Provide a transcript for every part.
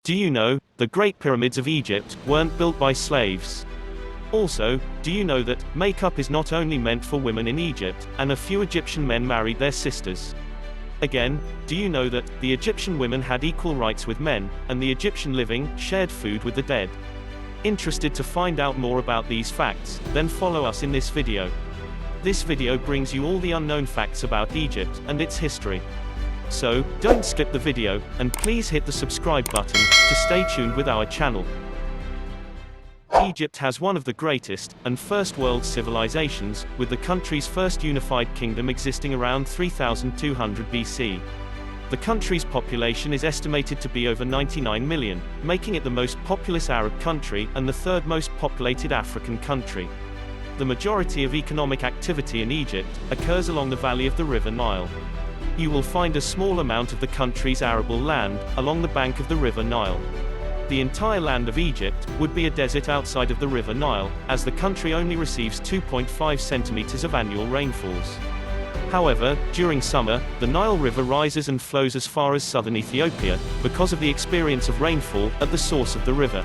Do you know, the Great Pyramids of Egypt weren't built by slaves? Also, do you know that makeup is not only meant for women in Egypt, and a few Egyptian men married their sisters? Again, do you know that the Egyptian women had equal rights with men, and the Egyptian living shared food with the dead? Interested to find out more about these facts? Then follow us in this video. This video brings you all the unknown facts about Egypt and its history. So, don't skip the video, and please hit the subscribe button to stay tuned with our channel. Egypt has one of the greatest and first world civilizations, with the country's first unified kingdom existing around 3200 BC. The country's population is estimated to be over 99 million, making it the most populous Arab country and the third most populated African country. The majority of economic activity in Egypt occurs along the valley of the River Nile. You will find a small amount of the country's arable land along the bank of the River Nile. The entire land of Egypt would be a desert outside of the River Nile, as the country only receives 2.5 centimeters of annual rainfalls. However, during summer, the Nile River rises and flows as far as southern Ethiopia, because of the experience of rainfall at the source of the river.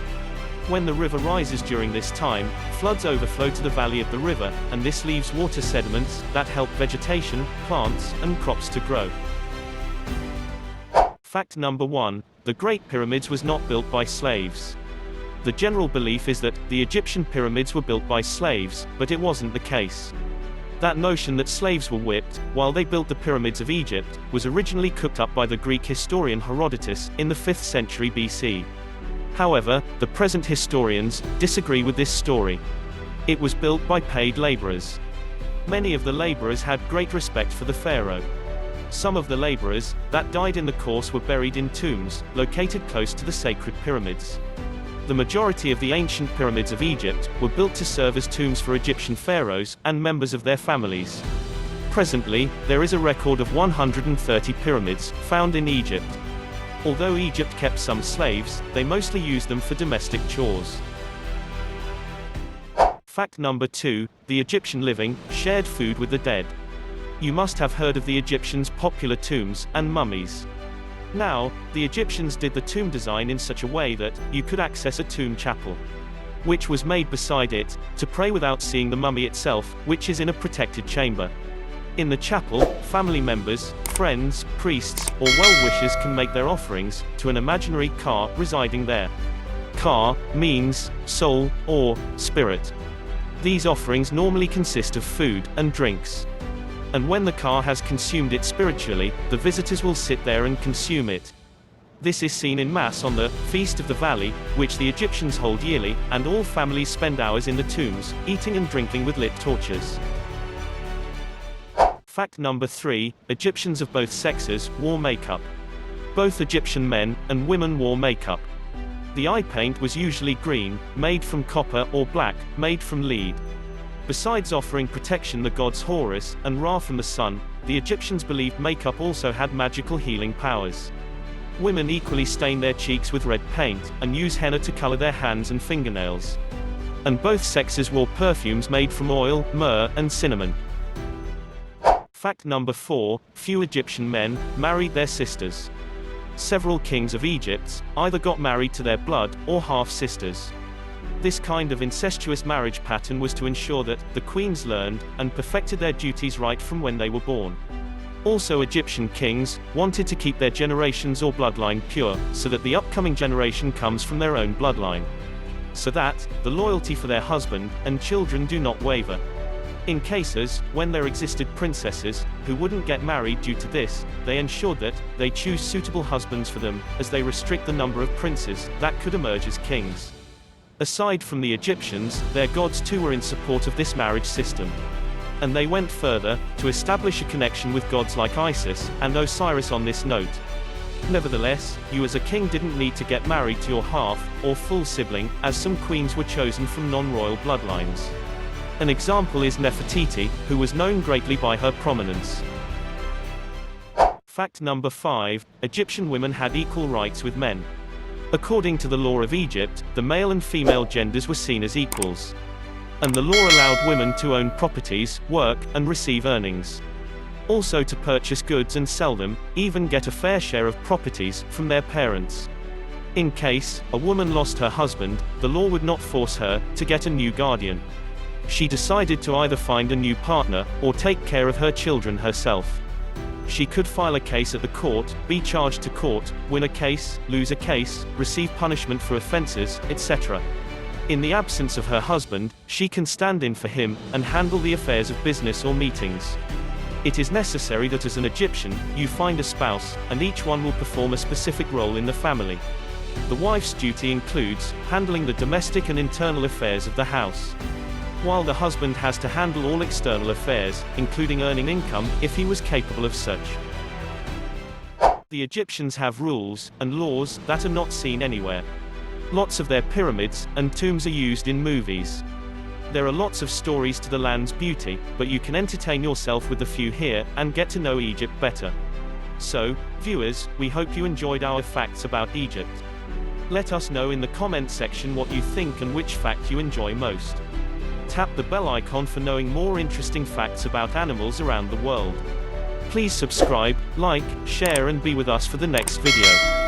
When the river rises during this time, floods overflow to the valley of the river, and this leaves water sediments that help vegetation, plants, and crops to grow. Fact number 1. The Great Pyramids was not built by slaves. The general belief is that the Egyptian pyramids were built by slaves, but it wasn't the case. That notion that slaves were whipped while they built the pyramids of Egypt was originally cooked up by the Greek historian Herodotus in the 5th century BC. However, the present historians disagree with this story. It was built by paid laborers. Many of the laborers had great respect for the pharaoh. Some of the laborers that died in the course were buried in tombs located close to the sacred pyramids. The majority of the ancient pyramids of Egypt were built to serve as tombs for Egyptian pharaohs and members of their families. Presently, there is a record of 130 pyramids found in Egypt. Although Egypt kept some slaves, they mostly used them for domestic chores. Fact number 2. The Egyptian living shared food with the dead. You must have heard of the Egyptians' popular tombs and mummies. Now, the Egyptians did the tomb design in such a way that you could access a tomb chapel, which was made beside it, to pray without seeing the mummy itself, which is in a protected chamber. In the chapel, family members, friends, priests, or well-wishers can make their offerings to an imaginary Ka residing there. Ka means soul or spirit. These offerings normally consist of food and drinks. And when the Ka has consumed it spiritually, the visitors will sit there and consume it. This is seen in Mass on the Feast of the Valley, which the Egyptians hold yearly, and all families spend hours in the tombs, eating and drinking with lit torches. Fact number 3. Egyptians of both sexes wore makeup. Both Egyptian men and women wore makeup. The eye paint was usually green, made from copper, or black, made from lead. Besides offering protection the gods Horus and Ra from the sun, the Egyptians believed makeup also had magical healing powers. Women equally stain their cheeks with red paint, and use henna to color their hands and fingernails. And both sexes wore perfumes made from oil, myrrh, and cinnamon. Fact number 4. Few Egyptian men married their sisters. Several kings of Egypt either got married to their blood or half-sisters. This kind of incestuous marriage pattern was to ensure that the queens learned and perfected their duties right from when they were born. Also, Egyptian kings wanted to keep their generations or bloodline pure, so that the upcoming generation comes from their own bloodline, so that the loyalty for their husband and children do not waver. In cases when there existed princesses who wouldn't get married due to this, they ensured that they choose suitable husbands for them, as they restrict the number of princes that could emerge as kings. Aside from the Egyptians, their gods too were in support of this marriage system. And they went further, to establish a connection with gods like Isis and Osiris on this note. Nevertheless, you as a king didn't need to get married to your half or full sibling, as some queens were chosen from non-royal bloodlines. An example is Nefertiti, who was known greatly by her prominence. Fact number 5. Egyptian women had equal rights with men. According to the law of Egypt, the male and female genders were seen as equals. And the law allowed women to own properties, work, and receive earnings. Also to purchase goods and sell them, even get a fair share of properties from their parents. In case a woman lost her husband, the law would not force her to get a new guardian. She decided to either find a new partner, or take care of her children herself. She could file a case at the court, be charged to court, win a case, lose a case, receive punishment for offenses, etc. In the absence of her husband, she can stand in for him, and handle the affairs of business or meetings. It is necessary that as an Egyptian, you find a spouse, and each one will perform a specific role in the family. The wife's duty includes handling the domestic and internal affairs of the house, while the husband has to handle all external affairs, including earning income, if he was capable of such. The Egyptians have rules and laws that are not seen anywhere. Lots of their pyramids and tombs are used in movies. There are lots of stories to the land's beauty, but you can entertain yourself with a few here, and get to know Egypt better. So, viewers, we hope you enjoyed our facts about Egypt. Let us know in the comment section what you think and which fact you enjoy most. Tap the bell icon for knowing more interesting facts about animals around the world. Please subscribe, like, share and be with us for the next video.